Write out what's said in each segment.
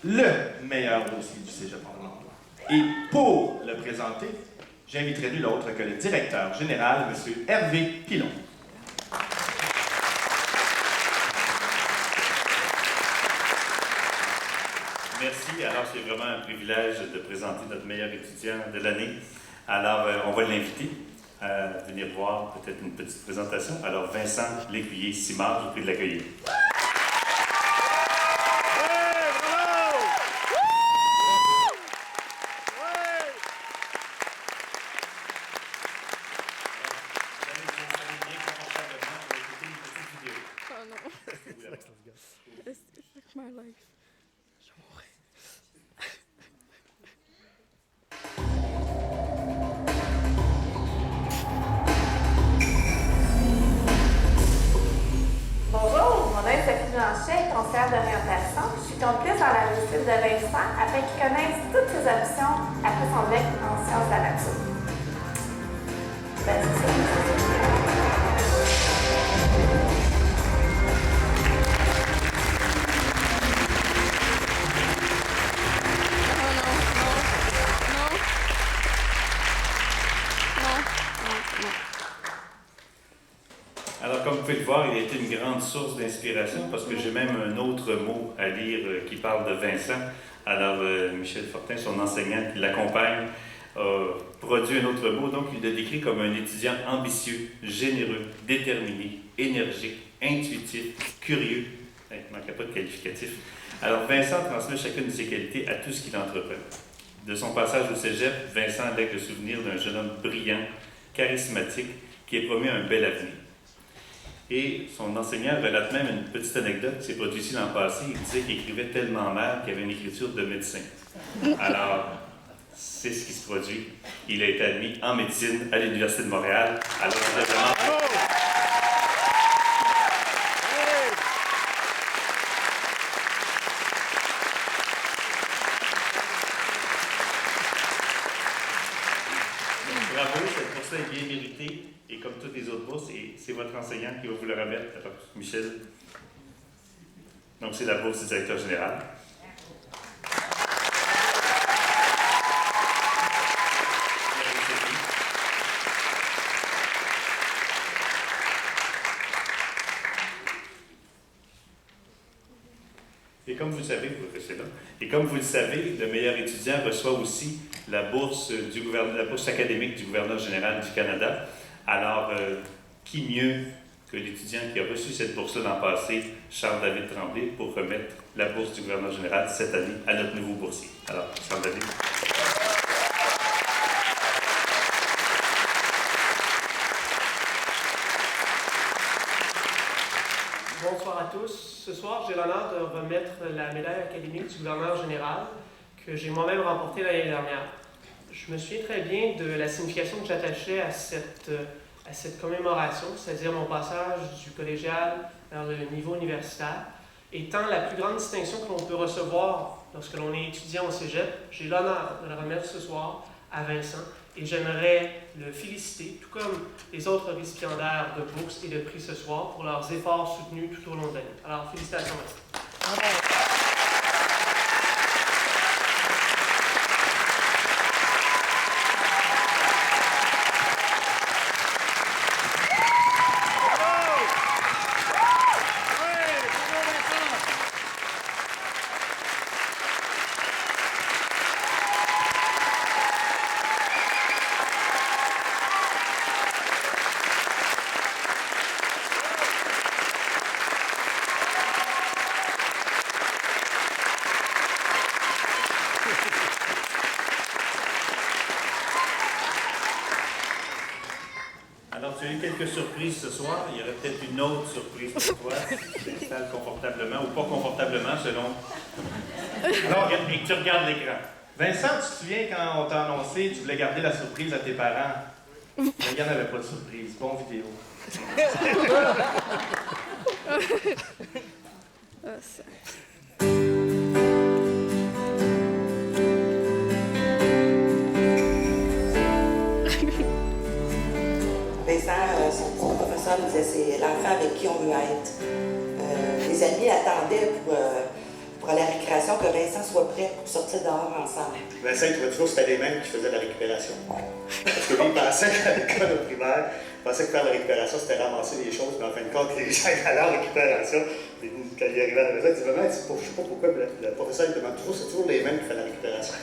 le meilleur dossier du Cégep en l'emploi. Et pour le présenter, j'inviterai nul autre que le directeur général, M. Hervé Pilon. Merci. Alors, c'est vraiment un privilège de présenter notre meilleur étudiant de l'année. Alors, on va l'inviter à venir voir peut-être une petite présentation. Alors, Vincent Lécuyer-Simard, je vous prie de l'accueillir. Bonjour, mon nom est Sophie Blanchet, conseillère d'orientation. Je suis complice dans la réussite de Vincent afin qu'il connaisse toutes ses options après son bac en sciences de la nature. Ben, c'est ça. Alors, comme vous pouvez le voir, il a été une grande source d'inspiration parce que j'ai même un autre mot à lire qui parle de Vincent. Alors, Michel Fortin, son enseignant qui l'accompagne, a produit un autre mot. Donc, il le décrit comme un étudiant ambitieux, généreux, déterminé, énergique, intuitif, curieux. Il ne manquait pas de qualificatif. Alors, Vincent transmet chacune de ses qualités à tout ce qu'il entreprend. De son passage au cégep, Vincent lègue le souvenir d'un jeune homme brillant, charismatique, qui est promis un bel avenir. Et son enseignant relate même une petite anecdote qui s'est produite ici l'an passé. Il disait qu'il écrivait tellement mal qu'il avait une écriture de médecin. Alors, c'est ce qui se produit. Il a été admis en médecine à l'Université de Montréal. Alors, c'est vraiment... Bravo, cette bourse est bien méritée. Et comme toutes les autres bourses, c'est votre enseignant qui va vous le remettre. Alors, Michel. Donc, c'est la bourse du directeur général. Et comme vous le savez, c'est là. Et comme vous le savez, le meilleur étudiant reçoit aussi la bourse la bourse académique du gouverneur général du Canada. Alors, qui mieux que l'étudiant qui a reçu cette bourse-là l'an passé, Charles-David Tremblay, pour remettre la bourse du gouverneur général cette année à notre nouveau boursier. Alors, Charles-David. Bonsoir à tous. Ce soir, j'ai l'honneur de remettre la médaille académique du gouverneur général que j'ai moi-même remportée l'année dernière. Je me souviens très bien de la signification que j'attachais à cette commémoration, c'est-à-dire mon passage du collégial vers le niveau universitaire. Étant la plus grande distinction que l'on peut recevoir lorsque l'on est étudiant au cégep, j'ai l'honneur de la remettre ce soir à Vincent et j'aimerais le féliciter, tout comme les autres récipiendaires de bourses et de prix ce soir, pour leurs efforts soutenus tout au long de l'année. Alors, félicitations, Vincent. Alors, tu as eu quelques surprises ce soir. Il y aurait peut-être une autre surprise pour toi. T'installe confortablement ou pas confortablement, selon... Alors, et tu regardes l'écran. Vincent, tu te souviens quand on t'a annoncé que tu voulais garder la surprise à tes parents? Mais il n'y en avait pas de surprise. Bon vidéo. Vincent, son professeur nous disait c'est l'enfant avec qui on veut être. Les amis attendaient pour à la récréation, que Vincent soit prêt pour sortir dehors ensemble. Vincent, il trouvait toujours que c'était les mêmes qui faisaient la récupération. Parce que lui, il pensait qu'à l'école au primaire, il pensait que faire la récupération, c'était ramasser les choses, mais en fin de compte, les gens allaient à la récupération. Puis quand il arrivait à la maison, il disait, maman, je ne sais pas pourquoi, le professeur il demande toujours, c'est toujours les mêmes qui font la récupération.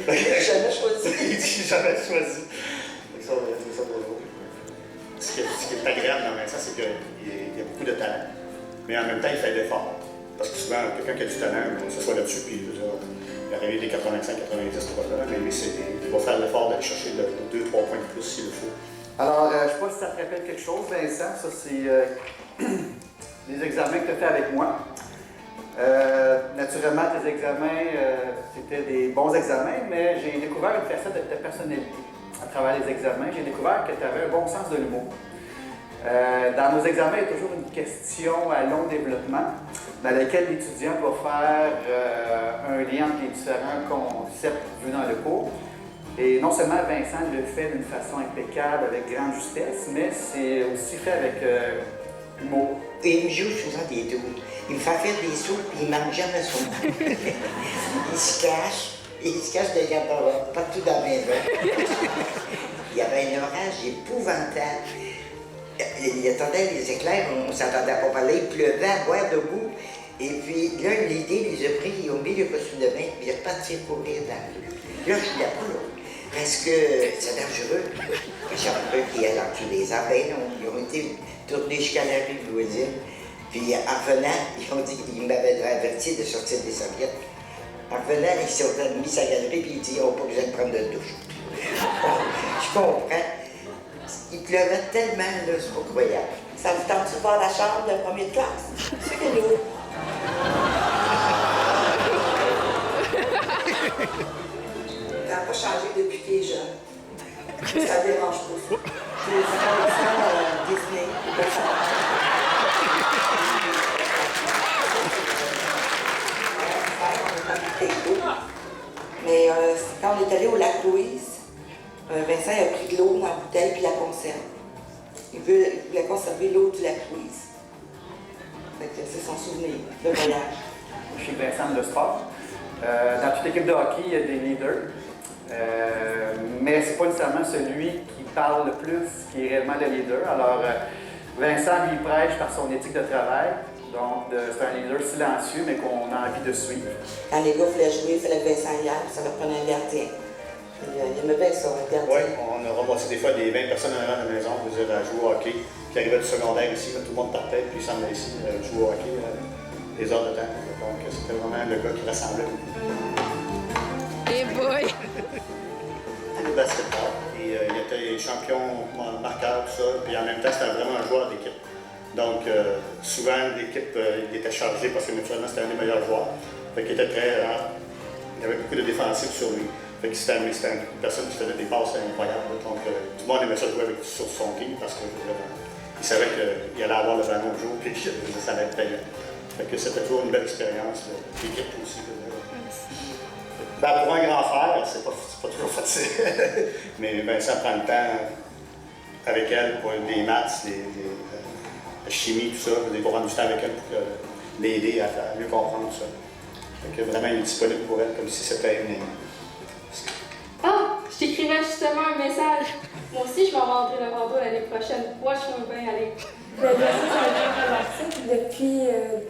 J'ai jamais choisi. Il dit, j'ai jamais choisi. Ça drôle. Ce qui est agréable dans Vincent, c'est qu'il y a beaucoup de talent, mais en même temps, il fait l'effort. Parce que souvent, quelqu'un qui a du talent, on s'assoit là-dessus, puis il va arriver des 85-90 probablement, mais il va faire l'effort d'aller chercher 2-3 points de plus s'il le faut. Alors, je ne sais pas si ça te rappelle quelque chose, Vincent, ça c'est les examens que tu as fait avec moi. Naturellement, tes examens, c'était des bons examens, mais j'ai découvert une facette de ta personnalité à travers les examens. J'ai découvert que tu avais un bon sens de l'humour. Dans nos examens, il y a toujours une question à long développement dans laquelle l'étudiant va faire un lien entre les différents concepts vus dans le cours. Et non seulement Vincent le fait d'une façon impeccable, avec grande justesse, mais c'est aussi fait avec humour. Et il me joue souvent des doutes. Il me fait faire des sauts, puis il ne manque jamais son nom. Il se cache des garde-robes, partout dans la maison. Il y avait un orage épouvantable. Il attendait les éclairs, on ne s'entendait pas parler, il pleuvait à boire debout. Et puis là, l'idée les a pris, ils ont mis le costume de bain, puis ils repartirent courir dans la rue. Là, je voulais pas, là, parce que c'est dangereux. J'en veux qui est dans tous les arbres. Ils ont été tournés jusqu'à la rue voisine. Puis en revenant, ils m'avaient averti de sortir des serviettes. En revenant, ils se sont mis sa galerie, puis ils disent, on n'a pas besoin de prendre de douche. Je comprends. Il pleuvait tellement, là, c'est pas croyable. Ça vous tente de voir la chambre de première classe? Suivez-nous. Ça n'a pas changé depuis que tu es jeune. Ça ne dérange pas. Tu es un Disney. Mais quand on est allé au lac Louise, Vincent a pris de l'eau dans la bouteille puis la conserve. Il voulait conserver l'eau du lac Louise. C'est son souvenir, le voyage. Chez Vincent le sport. Dans toute équipe de hockey, il y a des leaders. Mais c'est pas nécessairement celui qui parle le plus qui est réellement le leader. Alors, Vincent lui prêche par son éthique de travail. Donc, c'est un leader silencieux, mais qu'on a envie de suivre. Quand les gars voulaient jouer, il fallait que Vincent y aille, ça leur prenait un gardien. Il aimait bien ça, un gardien. Oui, on a ramassé des fois des 20 personnes en avant de la maison pour dire à jouer au hockey. Puis arrivait du secondaire ici, tout le monde partait, puis il s'en allait ici jouer au hockey des heures de temps. Donc, c'était vraiment le gars qui rassemblait beaucoup. Hey boy! Le basketball. Et il était champion marqueur, tout ça. Puis en même temps, c'était vraiment un joueur d'équipe. Donc, souvent, l'équipe il était chargé parce que naturellement, c'était un des meilleurs joueurs. Fait qu'il était très rare. Il y avait beaucoup de défensifs sur lui. Fait que c'était une personne qui faisait des passes incroyables. Donc, tout le monde aimait ça jouer sur son team parce qu'il savait qu'il allait avoir le ballon au jour et que ça allait être payant. Fait que c'était toujours une belle expérience. L'équipe aussi. Ben, pour un grand frère, c'est pas toujours facile. Mais Vincent prend le temps avec elle pour des maths, la chimie, tout ça, pour prendre du temps avec elle pour l'aider à mieux comprendre tout ça. Fait que vraiment, il est disponible pour elle comme si c'était une amie. Ah, je t'écrivais justement un message. Moi aussi, je m'en vais en le rando l'année prochaine. Moi, je veux bien aller. Bien sûr, c'est un article depuis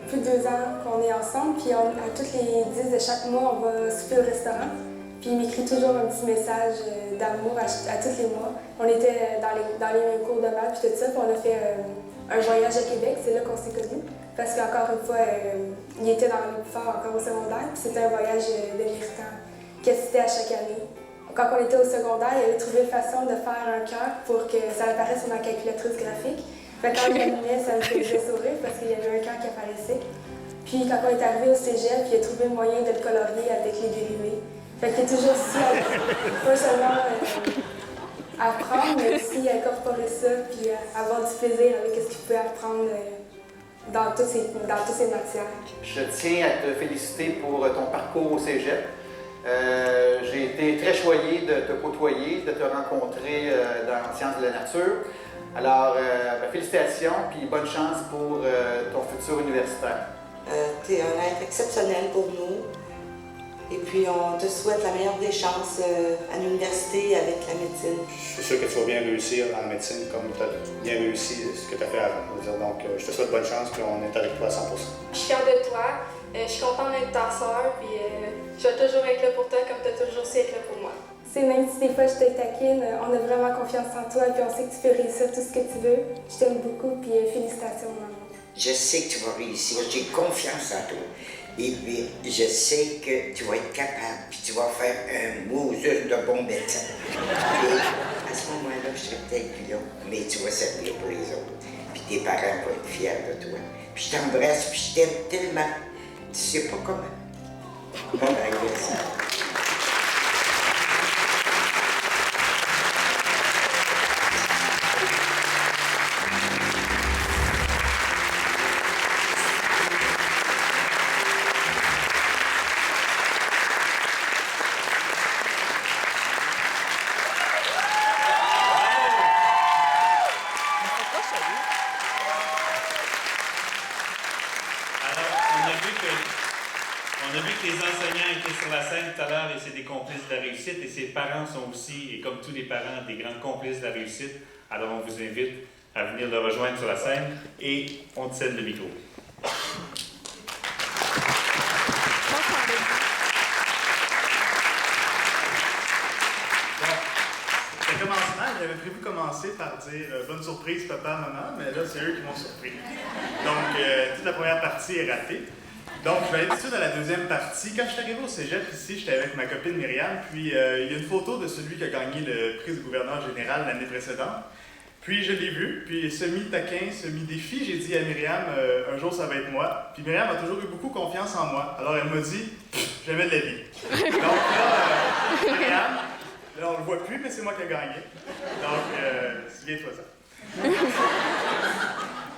plus de 2 ans qu'on est ensemble, puis à tous les 10 de chaque mois, on va souper au restaurant. Puis il m'écrit toujours un petit message d'amour à tous les mois. On était dans les mêmes cours de maths, puis tout ça, puis on a fait un voyage à Québec, c'est là qu'on s'est connus. Parce qu'encore une fois, il était dans le fort encore au secondaire, puis c'était un voyage de méritant, que c'était à chaque année. Quand on était au secondaire, il avait trouvé une façon de faire un cœur pour que ça apparaisse sur ma calculatrice graphique. Fait quand il animait, ça me faisait sourire parce qu'il y avait un cœur qui apparaissait. Puis quand on est arrivé au cégep, il a trouvé le moyen de le colorier avec les dérivés. Fait qu'il est toujours su à pas seulement apprendre, mais aussi incorporer ça, puis avoir du plaisir avec ce qu'il pouvait apprendre dans toutes ces matières. Je tiens à te féliciter pour ton parcours au cégep. J'ai été très choyé de te côtoyer, de te rencontrer dans Sciences de la nature. Alors, félicitations, puis bonne chance pour ton futur universitaire. Tu es un être exceptionnel pour nous. Et puis, on te souhaite la meilleure des chances à l'université avec la médecine. Je suis sûr que tu vas bien réussir en médecine comme tu as bien réussi ce que tu as fait avant. Donc, je te souhaite bonne chance, puis on est avec toi à 100%. Je suis fière de toi. Je suis contente d'être ta sœur, puis je vais toujours être là pour toi comme tu as toujours su être là pour moi. Même si des fois je te taquine, on a vraiment confiance en toi, puis on sait que tu peux réussir tout ce que tu veux. Je t'aime beaucoup, puis félicitations, maman. Je sais que tu vas réussir, j'ai confiance en toi. Et puis, je sais que tu vas être capable, puis tu vas faire un Moses de bon médecin. Et à ce moment-là, je serai peut-être plus long, mais tu vas servir pour les autres. Puis tes parents vont être fiers de toi. Puis je t'embrasse, puis je t'aime tellement. Tu sais pas comment. Bon anniversaire. On a vu que les enseignants étaient sur la scène tout à l'heure et c'est des complices de la réussite et ses parents sont aussi, et comme tous les parents, des grands complices de la réussite. Alors on vous invite à venir le rejoindre sur la scène et on te cède le micro. Au commencement, j'avais prévu commencer par dire bonne surprise papa, maman, mais là c'est eux qui m'ont surpris. Donc toute la première partie est ratée. Donc, je vais aller tout de suite à la deuxième partie. Quand je suis arrivé au cégep ici, j'étais avec ma copine Myriam, puis il y a une photo de celui qui a gagné le prix du gouverneur général l'année précédente. Puis je l'ai vu, puis semi-taquin, semi-défi, j'ai dit à Myriam, un jour ça va être moi. Puis Myriam a toujours eu beaucoup confiance en moi. Alors elle m'a dit, jamais de la vie. Donc là, Myriam, là on le voit plus, mais c'est moi qui ai gagné. Donc, souviens-toi ça.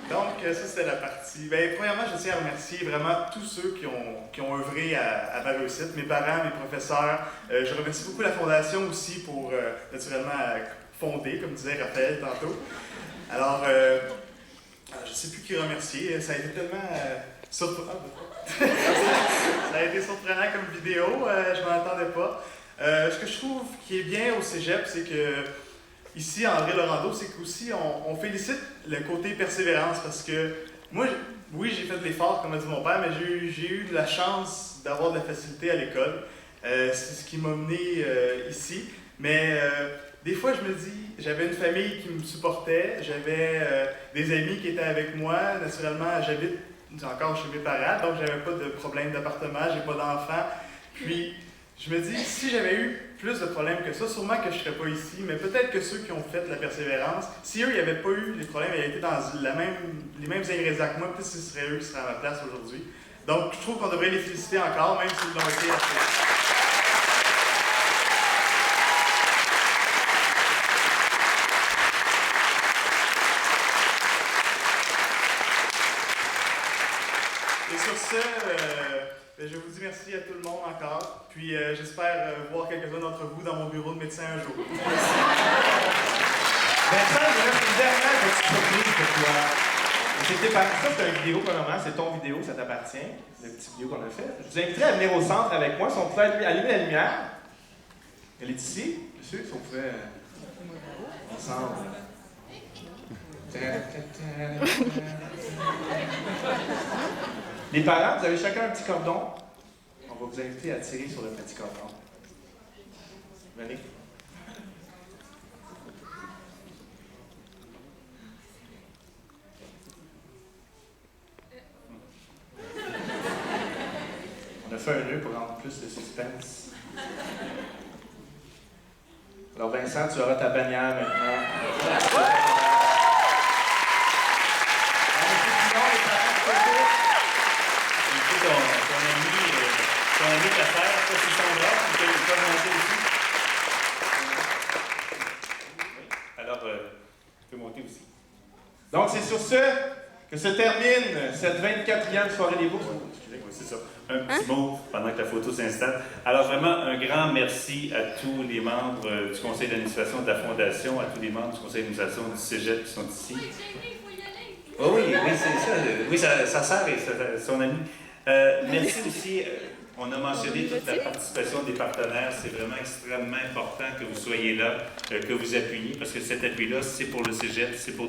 Donc, ça, c'était la partie. Bien, premièrement, je tiens à remercier vraiment tous ceux qui ont œuvré à ma réussite, mes parents, mes professeurs. Je remercie beaucoup la Fondation aussi pour, naturellement, fonder, comme disait Raphaël tantôt. Alors, je ne sais plus qui remercier. Ça a été tellement surprenant. Ça a été surprenant comme vidéo. Je ne m'en attendais pas. Ce que je trouve qui est bien au cégep, c'est que ici, André Laurando, c'est qu'aussi, on félicite le côté persévérance parce que moi, oui, j'ai fait de l'effort, comme a dit mon père, mais j'ai eu de la chance d'avoir de la facilité à l'école. C'est ce qui m'a mené ici. Mais des fois, je me dis, j'avais une famille qui me supportait, j'avais des amis qui étaient avec moi. Naturellement, j'habite encore chez mes parents, donc j'avais pas de problème d'appartement, j'ai pas d'enfants. Puis, je me dis, si j'avais eu plus de problèmes que ça, sûrement que je ne serais pas ici, mais peut-être que ceux qui ont fait la persévérance, si eux, ils n'avaient pas eu les problèmes, ils avaient été dans les mêmes ingrédients que moi, peut-être que ce serait eux qui seraient à ma place aujourd'hui. Donc, je trouve qu'on devrait les féliciter encore, même s'ils l'ont été après. Et sur ce, je vous dis merci à tout le monde encore, puis j'espère voir quelques-uns d'entre vous dans mon bureau de médecin un jour. Vincent, j'ai même une dernière petite surprise pour toi. Ça, c'est une vidéo premièrement, c'est ton vidéo, ça t'appartient, la petite vidéo qu'on a faite. Je vous inviterai à venir au centre avec moi, si on pouvait allumer la lumière. Elle est ici, monsieur, si on pouvait ensemble. Les parents, vous avez chacun un petit cordon. On va vous inviter à tirer sur le petit cordon. Venez. On a fait un nœud pour rendre plus de suspense. Alors Vincent, tu auras ta bannière maintenant. Ton ami ta sœur, ça c'est son bras, tu peux monter aussi. Oui, alors tu peux monter aussi. Donc c'est sur ce que se termine cette 24e soirée des bourses. Excusez-moi, c'est ça. Un petit mot pendant que la photo s'installe. Alors vraiment, un grand merci à tous les membres du conseil d'administration de la Fondation, à tous les membres du conseil d'administration du Cégep qui sont ici. Oh oui, c'est ça. Oui, sa sœur et son ami. Merci aussi. On a mentionné toute la participation des partenaires. C'est vraiment extrêmement important que vous soyez là, que vous appuyiez, parce que cet appui-là, c'est pour le cégep, c'est pour